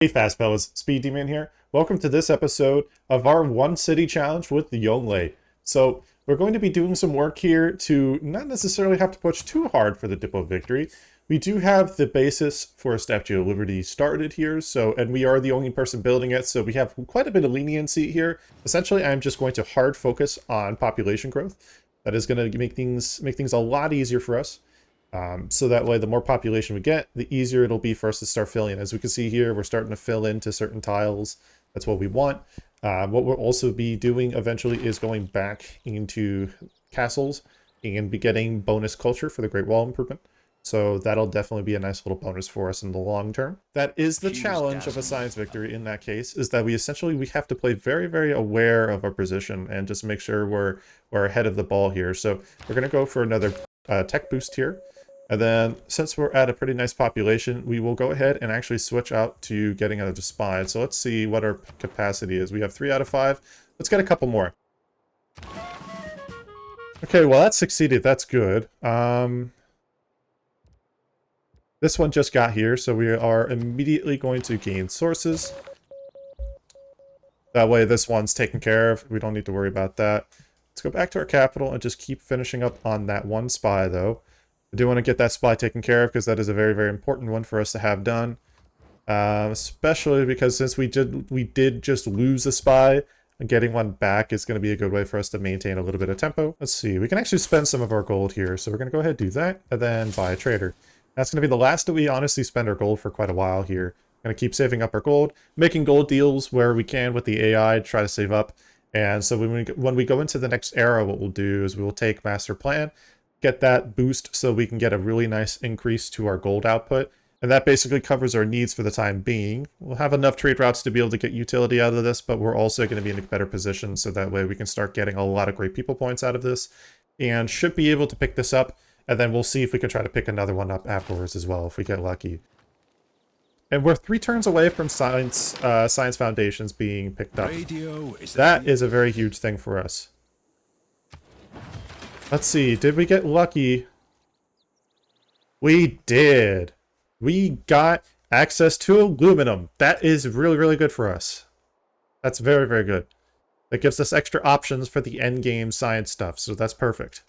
Hey Fast Fellas, SpeeDMan here. Welcome to this episode of our One City Challenge with Yongle. So we're going to be doing some work here to not necessarily have to push too hard for the Diplo victory. We do have the basis for a Statue of Liberty started here, and we are the only person building it, so we have quite a bit of leniency here. Essentially, I'm just going to hard focus on population growth. That is going to make things a lot easier for us. So that way, the more population we get, the easier it'll be for us to start filling. As we can see here, we're starting to fill into certain tiles. That's what we want. What we'll also be doing eventually is going back into castles and be getting bonus culture for the Great Wall improvement. So that'll definitely be a nice little bonus for us in the long term. That is the challenge of a science victory in that case, is that we have to play very, very aware of our position and just make sure we're ahead of the ball here. So we're going to go for another tech boost here. And then, since we're at a pretty nice population, we will go ahead and actually switch out to getting another spy. So let's see what our capacity is. We have 3 out of 5. Let's get a couple more. Okay, well that succeeded. That's good. This one just got here, so we are immediately going to gain sources. That way this one's taken care of. We don't need to worry about that. Let's go back to our capital and just keep finishing up on that one spy, though. I do want to get that spy taken care of because that is a very, very important one for us to have done. Especially because since we did just lose a spy, and getting one back is going to be a good way for us to maintain a little bit of tempo. Let's see, we can actually spend some of our gold here. So we're going to go ahead and do that and then buy a trader. That's going to be the last that we honestly spend our gold for quite a while here. Going to keep saving up our gold, making gold deals where we can with the AI, try to save up. And so when we go into the next era, what we'll do is we will take master plan, get that boost so we can get a really nice increase to our gold output. And that basically covers our needs for the time being. We'll have enough trade routes to be able to get utility out of this, but we're also going to be in a better position so that way we can start getting a lot of great people points out of this and should be able to pick this up. And then we'll see if we can try to pick another one up afterwards as well if we get lucky. And we're 3 turns away from science foundations being picked up. That is a very huge thing for us. Let's see, did we get lucky? We did. We got access to aluminum. That is really, really good for us. That's very, very good. That gives us extra options for the end game science stuff, so that's perfect.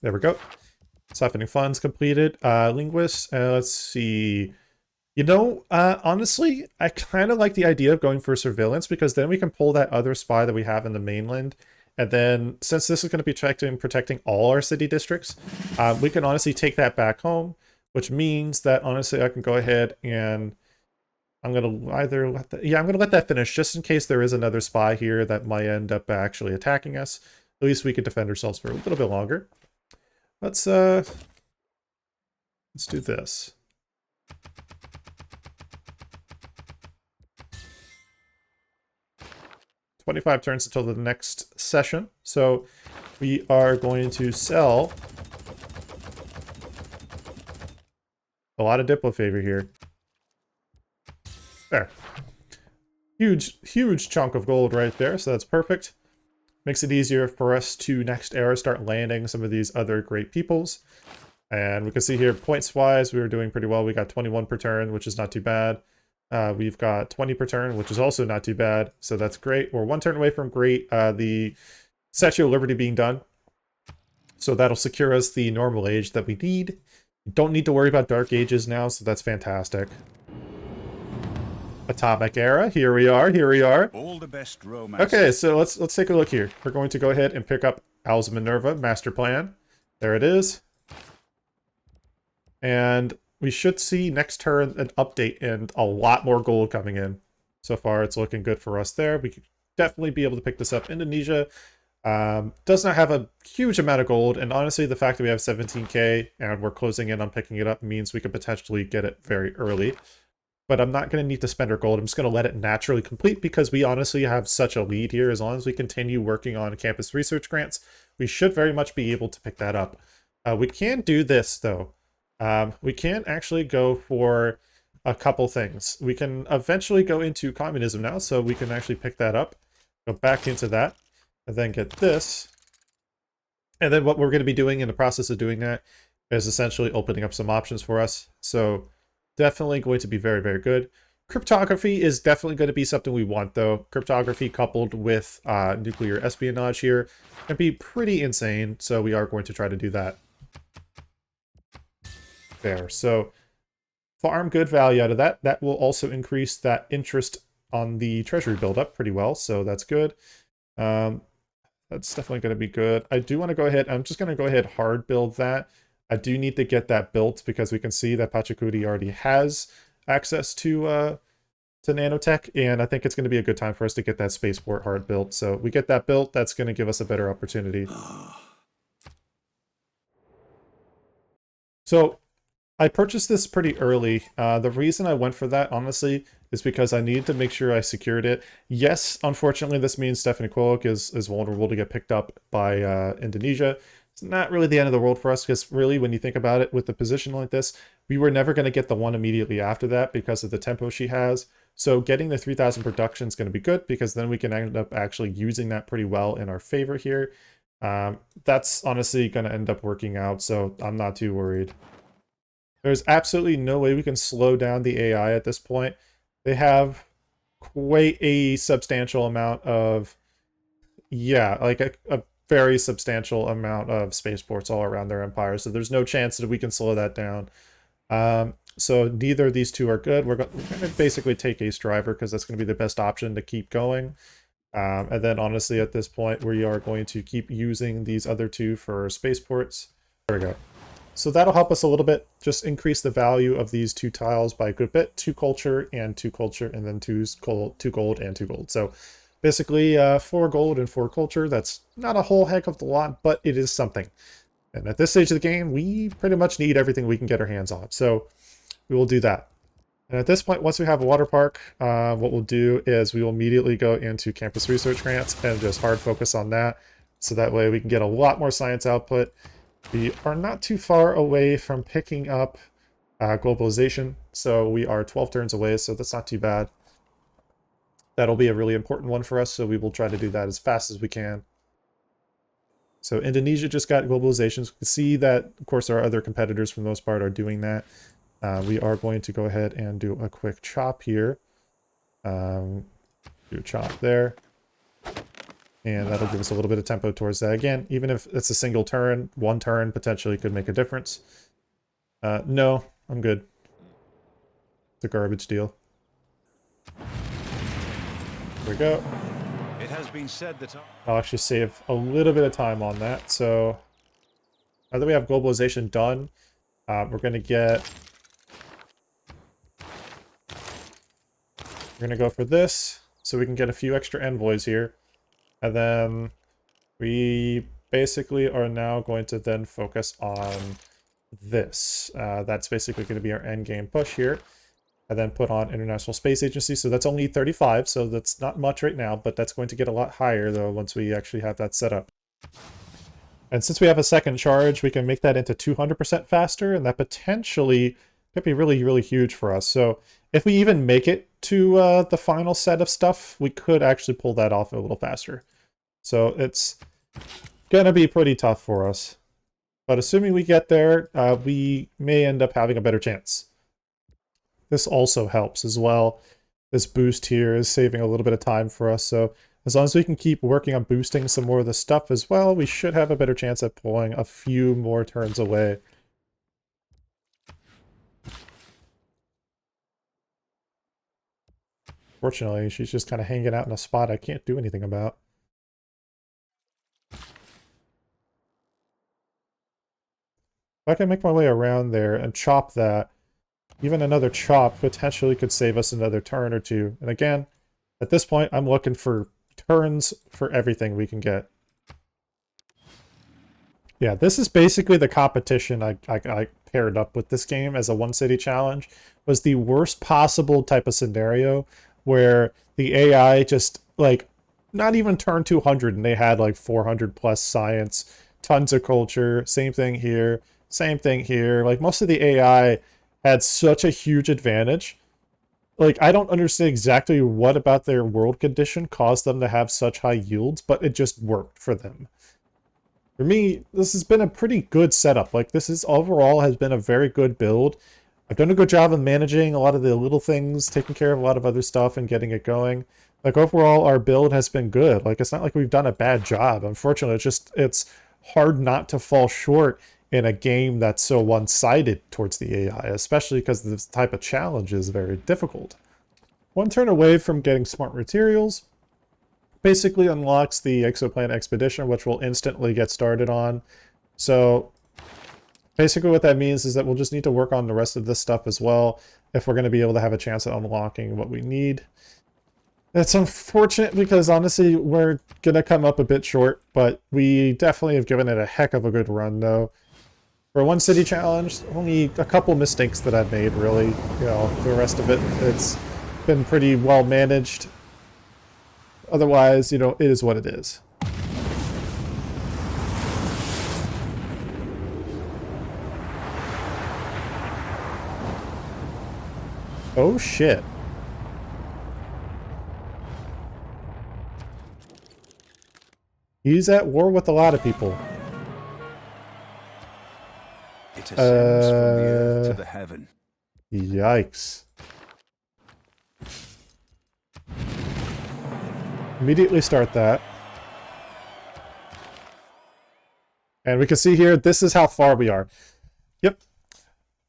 There we go. Siphoning funds completed. Linguists, let's see. You know, honestly, I kind of like the idea of going for surveillance because then we can pull that other spy that we have in the mainland. And then, since this is going to be protecting all our city districts, we can honestly take that back home, which means that, honestly, I can go ahead and I'm going to either let that... Yeah, I'm going to let that finish, just in case there is another spy here that might end up actually attacking us. At least we could defend ourselves for a little bit longer. Let's do this. 25 turns until the next session. So we are going to sell a lot of Diplo favor here. There. Huge, huge chunk of gold right there, so that's perfect. Makes it easier for us to next era start landing some of these other great peoples. And we can see here, points-wise, we were doing pretty well. We got 21 per turn, which is not too bad. We've got 20 per turn, which is also not too bad. So that's great. We're 1 turn away from great. The Statue of Liberty being done. So that'll secure us the normal age that we need. Don't need to worry about dark ages now, so that's fantastic. Atomic era. Here we are. Here we are. All the best romance. Okay, so let's take a look here. We're going to go ahead and pick up Owls of Minerva Master Plan. There it is. And we should see next turn an update and a lot more gold coming in. So far, it's looking good for us there. We could definitely be able to pick this up. Indonesia does not have a huge amount of gold. And honestly, the fact that we have 17k and we're closing in on picking it up means we could potentially get it very early. But I'm not going to need to spend our gold. I'm just going to let it naturally complete because we honestly have such a lead here. As long as we continue working on campus research grants, we should very much be able to pick that up. We can do this, though. We can actually go for a couple things. We can eventually go into communism now, so we can actually pick that up, go back into that, and then get this. And then what we're going to be doing in the process of doing that is essentially opening up some options for us. So Definitely going to be very, very good. Cryptography is definitely going to be something we want, though. Cryptography coupled with nuclear espionage here can be pretty insane, so we are going to try to do that. There. So farm good value out of that. That will also increase that interest on the treasury buildup pretty well, so that's good. That's definitely going to be good. I do want to go ahead, I'm just going to go ahead hard build that. I do need to get that built because we can see that Pachacudi already has access to nanotech, and I think it's going to be a good time for us to get that spaceport hard built. So we get that built, that's going to give us a better opportunity. So I purchased this pretty early. The reason I went for that, honestly, is because I needed to make sure I secured it. Yes, unfortunately, this means Stephanie Quillick is vulnerable to get picked up by Indonesia. It's not really the end of the world for us, because really, when you think about it, with a position like this, we were never going to get the one immediately after that because of the tempo she has. So getting the 3,000 production is going to be good, because then we can end up actually using that pretty well in our favor here. That's honestly going to end up working out, so I'm not too worried. There's absolutely no way we can slow down the AI at this point. They have quite a substantial amount of, yeah, like a very substantial amount of spaceports all around their empire, so there's no chance that we can slow that down. So neither of these two are good. We're going to basically take Ace Driver because that's going to be the best option to keep going. And then honestly, at this point, we are going to keep using these other two for spaceports. There we go. So that'll help us a little bit, just increase the value of these two tiles by a good bit. 2 culture, and then 2 gold and 2 gold. So basically 4 gold and 4 culture. That's not a whole heck of a lot, but it is something. And at this stage of the game, we pretty much need everything we can get our hands on. So we will do that. And at this point, once we have a water park, what we'll do is we will immediately go into campus research grants and just hard focus on that. So that way we can get a lot more science output. We are not too far away from picking up globalization. So we are 12 turns away, so that's not too bad. That'll be a really important one for us, so we will try to do that as fast as we can. So Indonesia just got globalization. So we can see that, of course, our other competitors for the most part are doing that. We are going to go ahead and do a quick chop here. Do a chop there. And that'll give us a little bit of tempo towards that. Again, even if it's a single turn, 1 turn potentially could make a difference. No, I'm good. It's a garbage deal. There we go. It has been said that I'll actually save a little bit of time on that. So now that we have globalization done, we're going to get... We're going to go for this, so we can get a few extra envoys here. And then we basically are now going to then focus on this. That's basically going to be our end game push here. And then put on International Space Agency. So that's only 35, so that's not much right now, but that's going to get a lot higher, though, once we actually have that set up. And since we have a second charge, we can make that into 200% faster, and that potentially could be really, really huge for us. So if we even make it to the final set of stuff, we could actually pull that off a little faster. So it's going to be pretty tough for us. But assuming we get there, we may end up having a better chance. This also helps as well. This boost here is saving a little bit of time for us. So as long as we can keep working on boosting some more of the stuff as well, we should have a better chance at pulling a few more turns away. Fortunately, she's just kind of hanging out in a spot I can't do anything about. If I can make my way around there and chop that, even another chop potentially could save us another turn or two. And again, at this point, I'm looking for turns for everything we can get. Yeah, this is basically the competition I paired up with this game as a one-city challenge. Was the worst possible type of scenario where the AI just, like, not even turned 200 and they had, like, 400 plus science, tons of culture, same thing here, same thing here. Like, most of the AI had such a huge advantage. Like, I don't understand exactly what about their world condition caused them to have such high yields, but it just worked for them. For me, this has been a pretty good setup. Like, this is overall has been a very good build. I've done a good job of managing a lot of the little things, taking care of a lot of other stuff and getting it going. Like overall, our build has been good. Like it's not like we've done a bad job. Unfortunately, it's hard not to fall short in a game that's so one-sided towards the AI, especially because this type of challenge is very difficult. One turn away from getting smart materials basically unlocks the exoplanet expedition, which we'll instantly get started on. So basically what that means is that we'll just need to work on the rest of this stuff as well if we're going to be able to have a chance at unlocking what we need. It's unfortunate because honestly we're going to come up a bit short, but we definitely have given it a heck of a good run though. For one city challenge, only a couple mistakes that I've made really. You know, the rest of it, it's been pretty well managed. Otherwise, you know, it is what it is. Oh shit. He's at war with a lot of people. It ascends from the earth to the heaven. Yikes. Immediately start that. And we can see here, this is how far we are. Yep.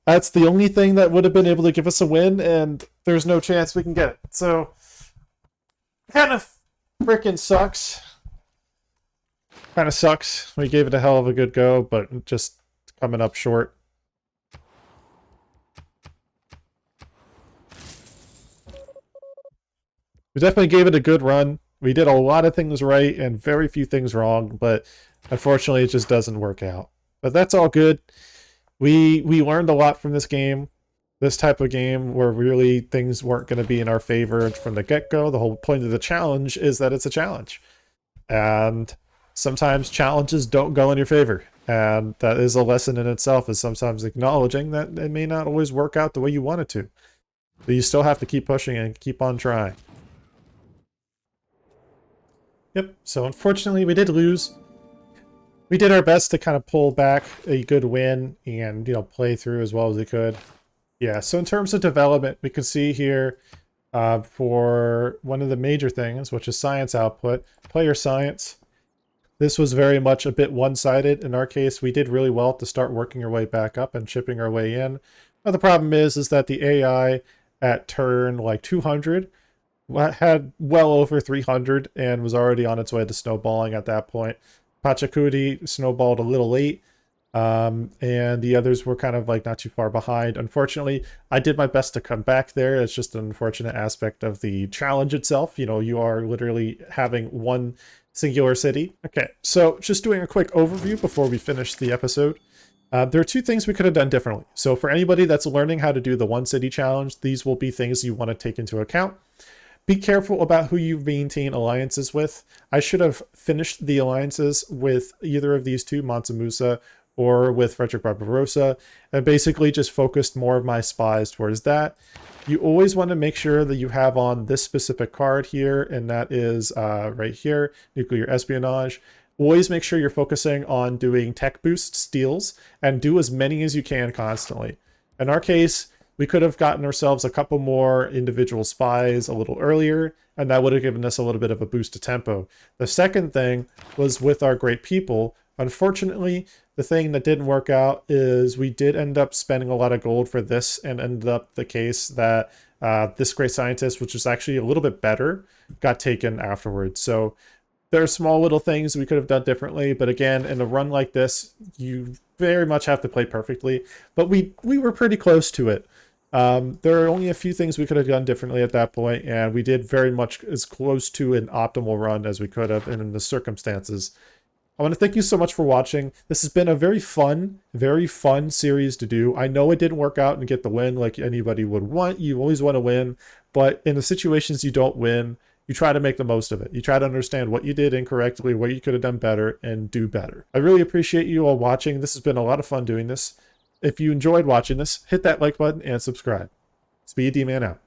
That's the only thing that would have been able to give us a win, and there's no chance we can get it. So, kind of freaking sucks. Kind of sucks. We gave it a hell of a good go, but just coming up short. We definitely gave it a good run. We did a lot of things right and very few things wrong, but unfortunately it just doesn't work out. But that's all good. We learned a lot from this game. This type of game where really things weren't going to be in our favor from the get-go. The whole point of the challenge is that it's a challenge. And sometimes challenges don't go in your favor. And that is a lesson in itself, is sometimes acknowledging that it may not always work out the way you want it to. But you still have to keep pushing and keep on trying. Yep, so unfortunately we did lose. We did our best to kind of pull back a good win and, you know, play through as well as we could. Yeah, so in terms of development, we can see here for one of the major things, which is science output, player science. This was very much a bit one-sided. In our case, we did really well to start working our way back up and chipping our way in. But the problem is that the AI at turn like 200 had well over 300 and was already on its way to snowballing at that point. Pachacudi snowballed a little late, and the others were kind of like not too far behind. Unfortunately, I did my best to come back there. It's just an unfortunate aspect of the challenge itself. You know, you are literally having one singular city. Okay, so just doing a quick overview before we finish the episode. There are two things we could have done differently. So for anybody that's learning how to do the one city challenge, these will be things you want to take into account. Be careful about who you maintain alliances with. I should have finished the alliances with either of these two, Mansa Musa or with Frederick Barbarossa, and basically just focused more of my spies towards that. You always want to make sure that you have on this specific card here, and that is right here, nuclear espionage. Always make sure you're focusing on doing tech boost steals and do as many as you can constantly. In our case, we could have gotten ourselves a couple more individual spies a little earlier, and that would have given us a little bit of a boost to tempo. The second thing was with our great people. Unfortunately, the thing that didn't work out is we did end up spending a lot of gold for this, and ended up the case that this great scientist, which was actually a little bit better, got taken afterwards. So there are small little things we could have done differently, but again, in a run like this, you very much have to play perfectly. But we were pretty close to it. There are only a few things we could have done differently at that point, and we did very much as close to an optimal run as we could have in the circumstances. I want to thank you so much for watching. This has been a very fun series to do. I know it didn't work out and get the win like anybody would want. You always want to win, but in the situations you don't win, you try to make the most of it. You try to understand what you did incorrectly, what you could have done better, and do better. I really appreciate you all watching. This has been a lot of fun doing this. If you enjoyed watching this, hit that like button and subscribe. SpeeDMan out.